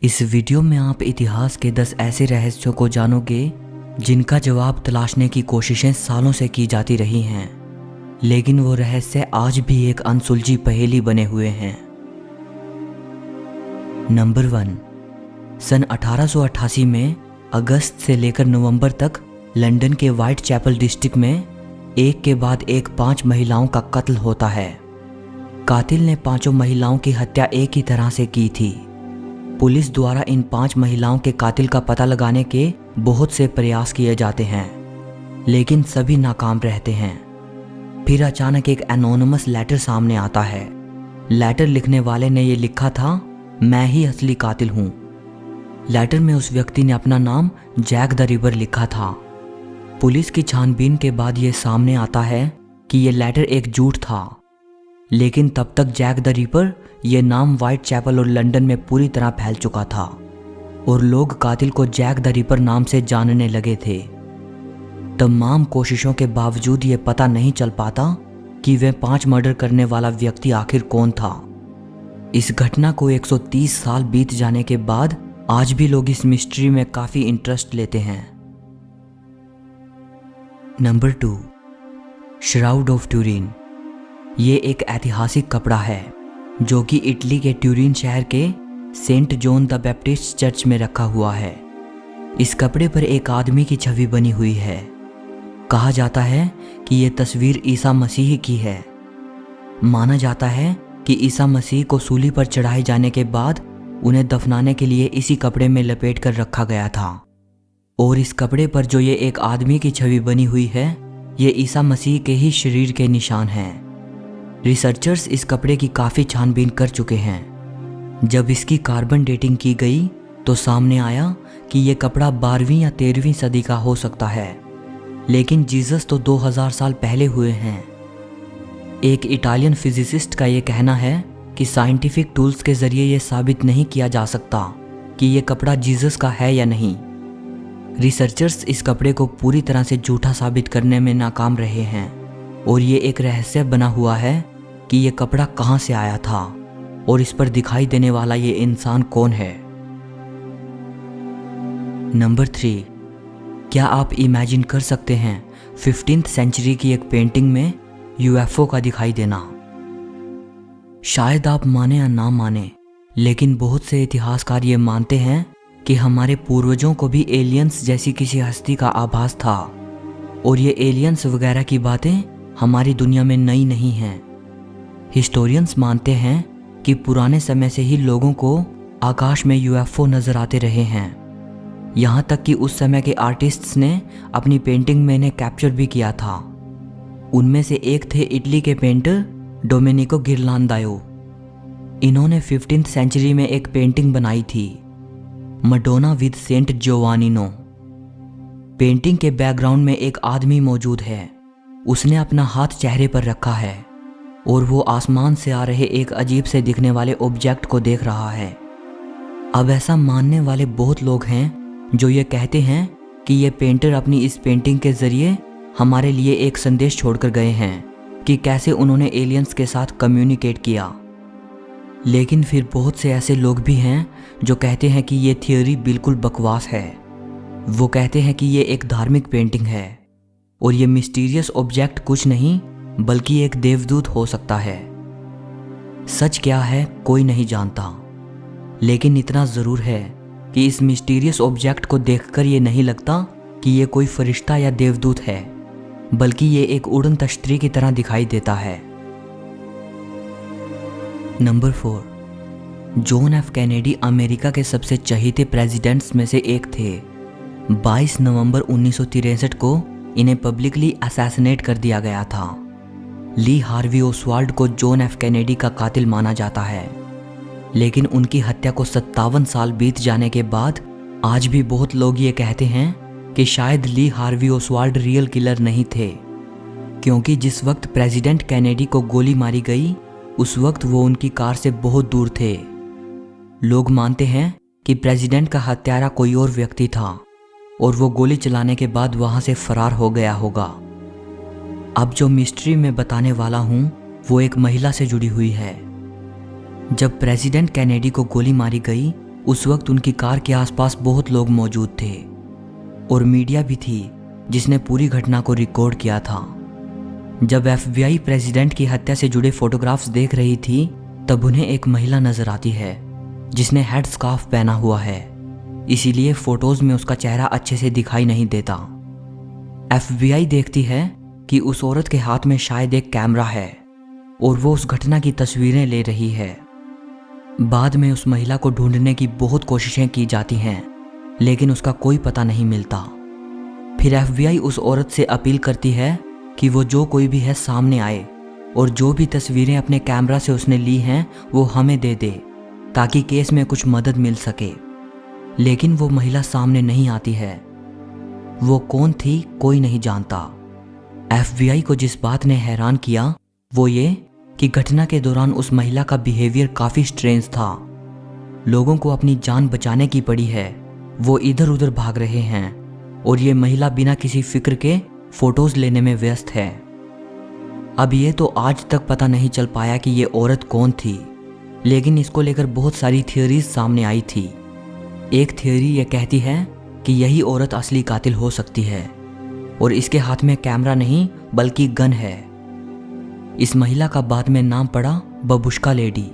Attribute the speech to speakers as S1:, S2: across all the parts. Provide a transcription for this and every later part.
S1: इस वीडियो में आप इतिहास के 10 ऐसे रहस्यों को जानोगे जिनका जवाब तलाशने की कोशिशें सालों से की जाती रही हैं, लेकिन वो रहस्य आज भी एक अनसुलझी पहेली बने हुए हैं। नंबर 1। सन 1888 में अगस्त से लेकर नवंबर तक लंदन के व्हाइट चैपल डिस्ट्रिक्ट में एक के बाद एक 5 महिलाओं का कत्ल होता है। कातिल ने 5 महिलाओं की हत्या एक ही तरह से की थी। पुलिस द्वारा इन 5 महिलाओं के कातिल का पता लगाने के बहुत से प्रयास किए जाते हैं, लेकिन सभी नाकाम रहते हैं। फिर अचानक एक एनोनिमस लेटर सामने आता है। लेटर लिखने वाले ने ये लिखा था, मैं ही असली कातिल हूँ। लेटर में उस व्यक्ति ने अपना नाम जैक द रिपर लिखा था। पुलिस की छानबीन के बाद ये सामने आता है कि ये लेटर एक झूठ था, लेकिन तब तक जैक द रिपर ये नाम व्हाइट चैपल और लंदन में पूरी तरह फैल चुका था और लोग कातिल को जैक द रिपर नाम से जानने लगे थे। तमाम कोशिशों के बावजूद ये पता नहीं चल पाता कि वह 5 मर्डर करने वाला व्यक्ति आखिर कौन था। इस घटना को 130 साल बीत जाने के बाद आज भी लोग इस मिस्ट्री में काफी इंटरेस्ट लेते हैं। नंबर 2। Shroud of Turin. ये एक ऐतिहासिक कपड़ा है जो कि इटली के ट्यूरिन शहर के Saint John the Baptist church में रखा हुआ है। इस कपड़े पर एक आदमी की छवि बनी हुई है। कहा जाता है कि ये तस्वीर ईसा मसीह की है। माना जाता है कि ईसा मसीह को सूली पर चढ़ाए जाने के बाद उन्हें दफनाने के लिए इसी कपड़े में लपेट कर रखा गया था, और इस कपड़े पर जो ये एक आदमी की छवि बनी हुई है, ये ईसा मसीह के ही शरीर के निशान हैं। रिसर्चर्स इस कपड़े की काफ़ी छानबीन कर चुके हैं। जब इसकी कार्बन डेटिंग की गई तो सामने आया कि ये कपड़ा 12वीं या 13वीं सदी का हो सकता है, लेकिन जीसस तो 2000 साल पहले हुए हैं। एक इटालियन फिजिसिस्ट का ये कहना है कि साइंटिफिक टूल्स के ज़रिए ये साबित नहीं किया जा सकता कि ये कपड़ा जीसस का है या नहीं। रिसर्चर्स इस कपड़े को पूरी तरह से झूठा साबित करने में नाकाम रहे हैं, और ये एक रहस्य बना हुआ है कि ये कपड़ा कहाँ से आया था और इस पर दिखाई देने वाला ये इंसान कौन है। नंबर 3। क्या आप इमेजिन कर सकते हैं 15th सेंचुरी की एक पेंटिंग में यूएफओ का दिखाई देना? शायद आप माने या ना माने, लेकिन बहुत से इतिहासकार ये मानते हैं कि हमारे पूर्वजों को भी एलियंस जैसी किसी हस्ती का आभास था, और ये एलियंस वगैरह की बातें हमारी दुनिया में नई नहीं हैं। हिस्टोरियंस मानते हैं कि पुराने समय से ही लोगों को आकाश में यूएफओ नजर आते रहे हैं। यहाँ तक कि उस समय के आर्टिस्ट्स ने अपनी पेंटिंग में इन्हें कैप्चर भी किया था। उनमें से एक थे इटली के पेंटर डोमेनिको गिरलांदायो। इन्होंने 15th सेंचुरी में एक पेंटिंग बनाई थी, मडोना विद सेंट जोवानिनो। पेंटिंग के बैकग्राउंड में एक आदमी मौजूद है। उसने अपना हाथ चेहरे पर रखा है और वो आसमान से आ रहे एक अजीब से दिखने वाले ऑब्जेक्ट को देख रहा है। अब ऐसा मानने वाले बहुत लोग हैं जो ये कहते हैं कि ये पेंटर अपनी इस पेंटिंग के ज़रिए हमारे लिए एक संदेश छोड़कर गए हैं कि कैसे उन्होंने एलियंस के साथ कम्युनिकेट किया। लेकिन फिर बहुत से ऐसे लोग भी हैं जो कहते हैं कि ये थियोरी बिल्कुल बकवास है। वो कहते हैं कि ये एक धार्मिक पेंटिंग है और ये मिस्टीरियस ऑब्जेक्ट कुछ नहीं बल्कि एक देवदूत हो सकता है। सच क्या है कोई नहीं जानता, लेकिन इतना ज़रूर है कि इस मिस्टीरियस ऑब्जेक्ट को देखकर ये नहीं लगता कि ये कोई फरिश्ता या देवदूत है, बल्कि ये एक उड़न तश्तरी की तरह दिखाई देता है। Number 4। John F Kennedy America के सबसे चहेते प्रेसिडेंट्स में से एक थे। 22 नवंबर 1963 को इन्हें पब्लिकली असैसिनेट कर दिया गया था। ली हार्वी ओसवाल्ड को जॉन एफ कैनेडी का कातिल माना जाता है, लेकिन उनकी हत्या को 57 साल बीत जाने के बाद आज भी बहुत लोग ये कहते हैं कि शायद Lee Harvey Oswald real killer नहीं थे, क्योंकि जिस वक्त प्रेसिडेंट कैनेडी को गोली मारी गई उस वक्त वो उनकी कार से बहुत दूर थे। लोग मानते हैं कि प्रेसिडेंट का हत्यारा कोई और व्यक्ति था और वो गोली चलाने के बाद वहां से फरार हो गया होगा। अब जो मिस्ट्री मैं बताने वाला हूं वो एक महिला से जुड़ी हुई है। जब प्रेसिडेंट कैनेडी को गोली मारी गई उस वक्त उनकी कार के आसपास बहुत लोग मौजूद थे और मीडिया भी थी जिसने पूरी घटना को रिकॉर्ड किया था। जब FBI प्रेसिडेंट की हत्या से जुड़े फोटोग्राफ्स देख रही थी तब उन्हें एक महिला नजर आती है जिसने हेड स्कार्फ पहना हुआ है, इसीलिए फोटोज में उसका चेहरा अच्छे से दिखाई नहीं देता। FBI देखती है कि उस औरत के हाथ में शायद एक कैमरा है और वो उस घटना की तस्वीरें ले रही है। बाद में उस महिला को ढूंढने की बहुत कोशिशें की जाती हैं लेकिन उसका कोई पता नहीं मिलता। फिर FBI उस औरत से अपील करती है कि वो जो कोई भी है सामने आए और जो भी तस्वीरें अपने कैमरा से उसने ली हैं वो हमें दे दे ताकि केस में कुछ मदद मिल सके। लेकिन वो महिला सामने नहीं आती है। वो कौन थी कोई नहीं जानता। FBI को जिस बात ने हैरान किया वो ये कि घटना के दौरान उस महिला का बिहेवियर काफ़ी स्ट्रेंज था। लोगों को अपनी जान बचाने की पड़ी है, वो इधर उधर भाग रहे हैं और ये महिला बिना किसी फिक्र के फोटोज लेने में व्यस्त है। अब ये तो आज तक पता नहीं चल पाया कि ये औरत कौन थी, लेकिन इसको लेकर बहुत सारी थियोरीज सामने आई थी। एक थियोरी ये कहती है कि यही औरत असली कातिल हो सकती है और इसके हाथ में कैमरा नहीं बल्कि गन है। इस महिला का बाद में नाम पड़ा बबुश्का लेडी,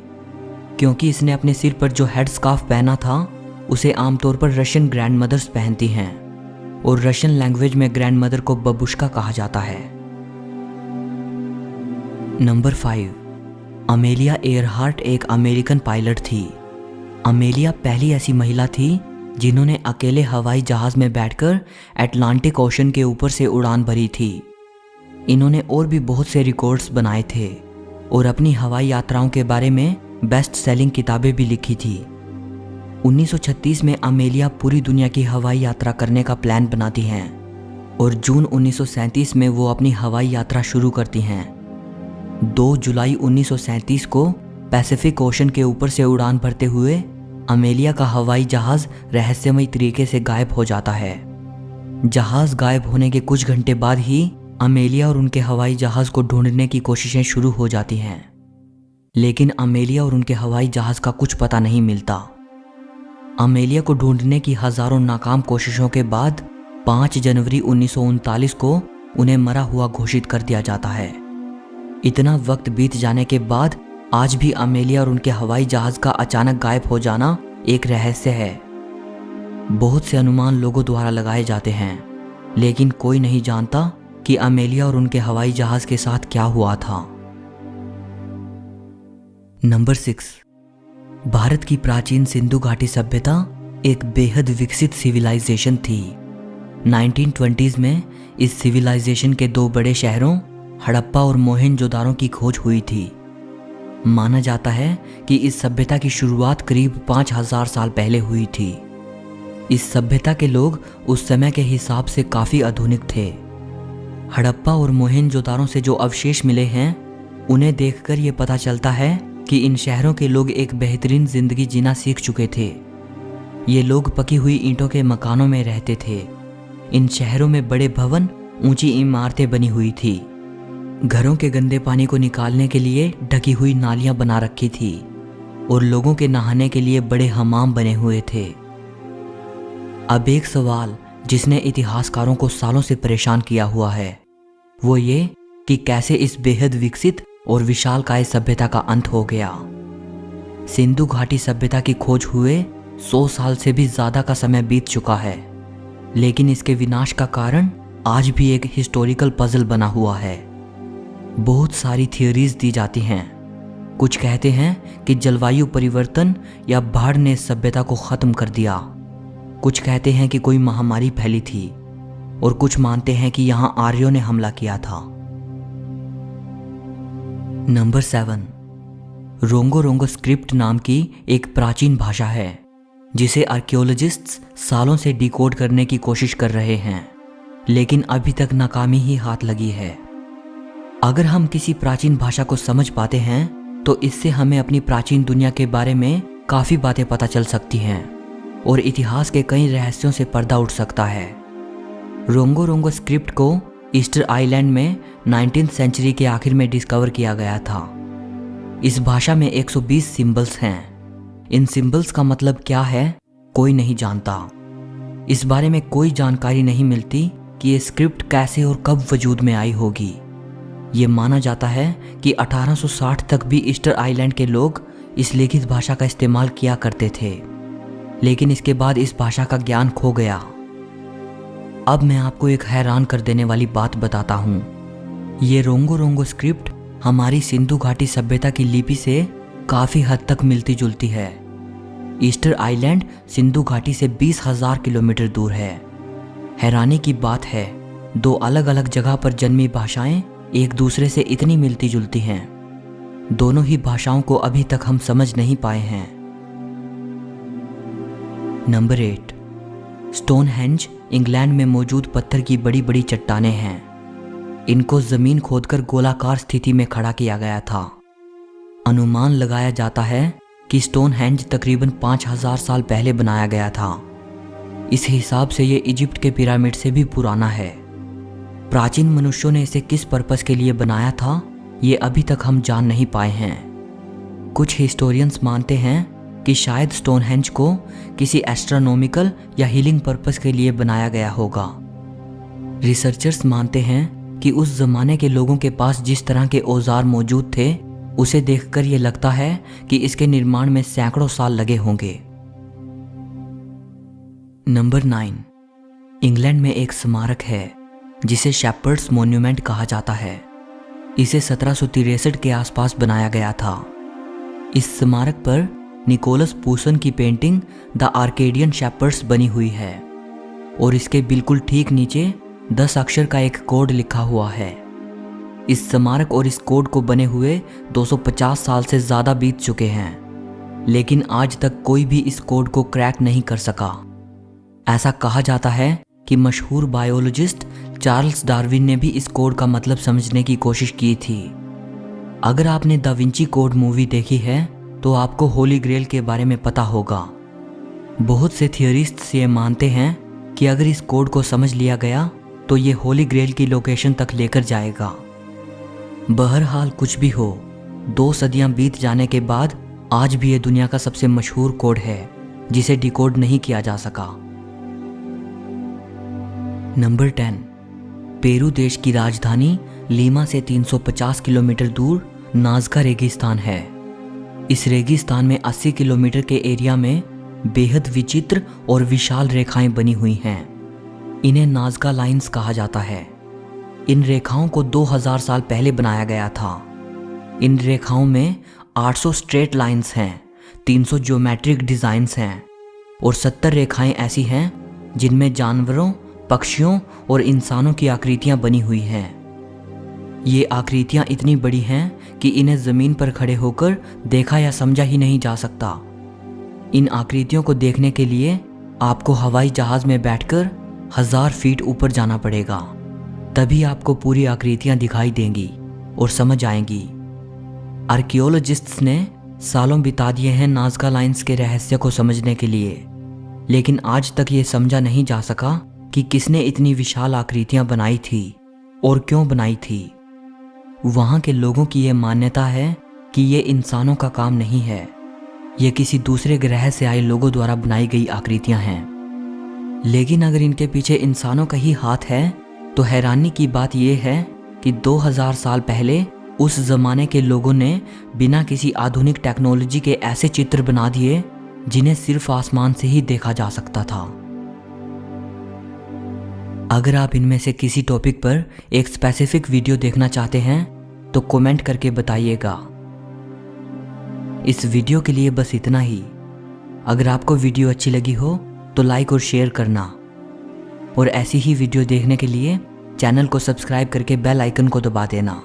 S1: क्योंकि इसने अपने सिर पर जो हेड स्कार्फ पहना था उसे आमतौर पर रशियन ग्रैंड मदर्स पहनती हैं और रशियन लैंग्वेज में ग्रैंड मदर को बबुश्का कहा जाता है। नंबर 5, अमेलिया एयरहार्ट एक अमेरिकन पायलट थी। अमेलिया पहली ऐसी महिला थी जिन्होंने अकेले हवाई जहाज में बैठकर अटलांटिक ओशन के ऊपर से उड़ान भरी थी। इन्होंने और भी बहुत से रिकॉर्ड्स बनाए थे और अपनी हवाई यात्राओं के बारे में बेस्ट सेलिंग किताबें भी लिखी थी। 1936 में अमेलिया पूरी दुनिया की हवाई यात्रा करने का प्लान बनाती हैं और जून 1937 में वो अपनी हवाई यात्रा शुरू करती हैं। 2 जुलाई 1937 को पैसिफिक ओशन के ऊपर से उड़ान भरते हुए अमेलिया का हवाई जहाज रहस्यमयी तरीके से गायब हो जाता है। जहाज गायब होने के कुछ घंटे बाद ही अमेलिया और उनके हवाई जहाज को ढूंढने की कोशिशें शुरू हो जाती हैं, लेकिन अमेलिया और उनके हवाई जहाज का कुछ पता नहीं मिलता। अमेलिया को ढूंढने की हजारों नाकाम कोशिशों के बाद 5 जनवरी 1939 को उन्हें मरा हुआ घोषित कर दिया जाता है। इतना वक्त बीत जाने के बाद आज भी अमेलिया और उनके हवाई जहाज का अचानक गायब हो जाना एक रहस्य है। बहुत से अनुमान लोगों द्वारा लगाए जाते हैं, लेकिन कोई नहीं जानता कि अमेलिया और उनके हवाई जहाज के साथ क्या हुआ था। नंबर 6, भारत की प्राचीन सिंधु घाटी सभ्यता एक बेहद विकसित सिविलाइजेशन थी। 1920s में इस सिविलाइजेशन के 2 बड़े शहरों हड़प्पा और मोहनजोदारो की खोज हुई थी। माना जाता है कि इस सभ्यता की शुरुआत करीब 5000 साल पहले हुई थी। इस सभ्यता के लोग उस समय के हिसाब से काफ़ी आधुनिक थे। हड़प्पा और मोहनजोदारो से जो अवशेष मिले हैं उन्हें देखकर ये पता चलता है कि इन शहरों के लोग एक बेहतरीन जिंदगी जीना सीख चुके थे। ये लोग पकी हुई ईंटों के मकानों में रहते थे। इन शहरों में बड़े भवन, ऊंची इमारतें बनी हुई थी। घरों के गंदे पानी को निकालने के लिए ढकी हुई नालियां बना रखी थी और लोगों के नहाने के लिए बड़े हमाम बने हुए थे। अब एक सवाल जिसने इतिहासकारों को सालों से परेशान किया हुआ है वो ये कि कैसे इस बेहद विकसित और विशालकाय सभ्यता का अंत हो गया। सिंधु घाटी सभ्यता की खोज हुए 100 साल से भी ज्यादा का समय बीत चुका है, लेकिन इसके विनाश का कारण आज भी एक हिस्टोरिकल पजल बना हुआ है। बहुत सारी थियोरीज दी जाती हैं। कुछ कहते हैं कि जलवायु परिवर्तन या बाढ़ ने सभ्यता को खत्म कर दिया। कुछ कहते हैं कि कोई महामारी फैली थी और कुछ मानते हैं कि यहां आर्यों ने हमला किया था। नंबर 7, रोंगो रोंगो स्क्रिप्ट नाम की एक प्राचीन भाषा है जिसे आर्कियोलॉजिस्ट्स सालों से डिकोड करने की कोशिश कर रहे हैं, लेकिन अभी तक नाकामी ही हाथ लगी है। अगर हम किसी प्राचीन भाषा को समझ पाते हैं तो इससे हमें अपनी प्राचीन दुनिया के बारे में काफ़ी बातें पता चल सकती हैं और इतिहास के कई रहस्यों से पर्दा उठ सकता है। रोंगो रोंगो स्क्रिप्ट को ईस्टर आइलैंड में 19th सेंचुरी के आखिर में डिस्कवर किया गया था। इस भाषा में 120 सिंबल्स हैं। इन सिंबल्स का मतलब क्या है कोई नहीं जानता। इस बारे में कोई जानकारी नहीं मिलती कि ये स्क्रिप्ट कैसे और कब वजूद में आई होगी। ये माना जाता है कि 1860 तक भी ईस्टर आइलैंड के लोग इस लिखित भाषा का इस्तेमाल किया करते थे, लेकिन इसके बाद इस भाषा का ज्ञान खो गया। अब मैं आपको एक हैरान कर देने वाली बात बताता हूँ। ये रोंगो रोंगो स्क्रिप्ट हमारी सिंधु घाटी सभ्यता की लिपि से काफ़ी हद तक मिलती जुलती है। ईस्टर आइलैंड सिंधु घाटी से 20,000 किलोमीटर दूर है। हैरानी की बात है, दो अलग अलग जगह पर जन्मी भाषाएं एक दूसरे से इतनी मिलती जुलती हैं। दोनों ही भाषाओं को अभी तक हम समझ नहीं पाए हैं। नंबर 8, स्टोनहेंज इंग्लैंड में मौजूद पत्थर की बड़ी बड़ी चट्टानें हैं। इनको जमीन खोदकर गोलाकार स्थिति में खड़ा किया गया था। अनुमान लगाया जाता है कि स्टोनहेंज तकरीबन 5,000 साल पहले बनाया गया था। इस हिसाब से ये इजिप्ट के पिरामिड से भी पुराना है। प्राचीन मनुष्यों ने इसे किस पर्पस के लिए बनाया था, ये अभी तक हम जान नहीं पाए हैं। कुछ हिस्टोरियंस मानते हैं कि शायद स्टोनहेंज को किसी एस्ट्रोनॉमिकल या हीलिंग पर्पस के लिए बनाया गया होगा। रिसर्चर्स मानते हैं कि उस जमाने के लोगों के पास जिस तरह के औजार मौजूद थे, उसे देखकर ये लगता है कि इसके निर्माण में सैकड़ों साल लगे होंगे। नंबर 9, इंग्लैंड में एक स्मारक है जिसे शेपर्ड्स मॉन्यूमेंट कहा जाता है। इसे 1763 के आसपास बनाया गया था। इस स्मारक पर निकोलस पूसन की पेंटिंग द आर्केडियन शेपर्ड्स बनी हुई है और इसके बिल्कुल ठीक नीचे 10 अक्षर का एक कोड लिखा हुआ है। इस स्मारक और इस कोड को बने हुए 250 साल से ज़्यादा बीत चुके हैं, लेकिन आज तक कोई भी इस कोड को क्रैक नहीं कर सका। ऐसा कहा जाता है कि मशहूर बायोलॉजिस्ट चार्ल्स डार्विन ने भी इस कोड का मतलब समझने की कोशिश की थी। अगर आपने दा विंची कोड मूवी देखी है तो आपको होली ग्रेल के बारे में पता होगा। बहुत से थियरिस्ट्स ये मानते हैं कि अगर इस कोड को समझ लिया गया तो ये होली ग्रेल की लोकेशन तक लेकर जाएगा। बहरहाल कुछ भी हो, 2 सदियां बीत जाने के बाद आज भी ये दुनिया का सबसे मशहूर कोड है जिसे डिकोड नहीं किया जा सका। नंबर 10, पेरू देश की राजधानी लीमा से 350 किलोमीटर दूर नाज़का रेगिस्तान है। इस रेगिस्तान में 80 किलोमीटर के एरिया में बेहद विचित्र और विशाल रेखाएं बनी हुई हैं। इन्हें नाज़का लाइंस कहा जाता है। इन रेखाओं को 2000 साल पहले बनाया गया था। इन रेखाओं में 800 स्ट्रेट लाइंस हैं, 300 ज्योमेट्रिक डिज़ाइंस हैं और 70 रेखाएं ऐसी हैं जिनमें जानवरों, पक्षियों और इंसानों की आकृतियां बनी हुई हैं। ये आकृतियां इतनी बड़ी हैं कि इन्हें ज़मीन पर खड़े होकर देखा या समझा ही नहीं जा सकता। इन आकृतियों को देखने के लिए आपको हवाई जहाज़ में बैठकर 1000 फीट ऊपर जाना पड़ेगा, तभी आपको पूरी आकृतियां दिखाई देंगी और समझ आएंगी। आर्कियोलॉजिस्ट्स ने सालों बिता दिए हैं नाज़का लाइंस के रहस्य को समझने के लिए, लेकिन आज तक ये समझा नहीं जा सका कि किसने इतनी विशाल आकृतियां बनाई थी और क्यों बनाई थी। वहाँ के लोगों की यह मान्यता है कि ये इंसानों का काम नहीं है, ये किसी दूसरे ग्रह से आए लोगों द्वारा बनाई गई आकृतियां हैं। लेकिन अगर इनके पीछे इंसानों का ही हाथ है तो हैरानी की बात यह है कि 2000 साल पहले उस जमाने के लोगों ने बिना किसी आधुनिक टेक्नोलॉजी के ऐसे चित्र बना दिए जिन्हें सिर्फ आसमान से ही देखा जा सकता था। अगर आप इनमें से किसी टॉपिक पर एक स्पेसिफिक वीडियो देखना चाहते हैं तो कमेंट करके बताइएगा। इस वीडियो के लिए बस इतना ही। अगर आपको वीडियो अच्छी लगी हो तो लाइक और शेयर करना, और ऐसी ही वीडियो देखने के लिए चैनल को सब्सक्राइब करके बेल आइकन को दबा देना।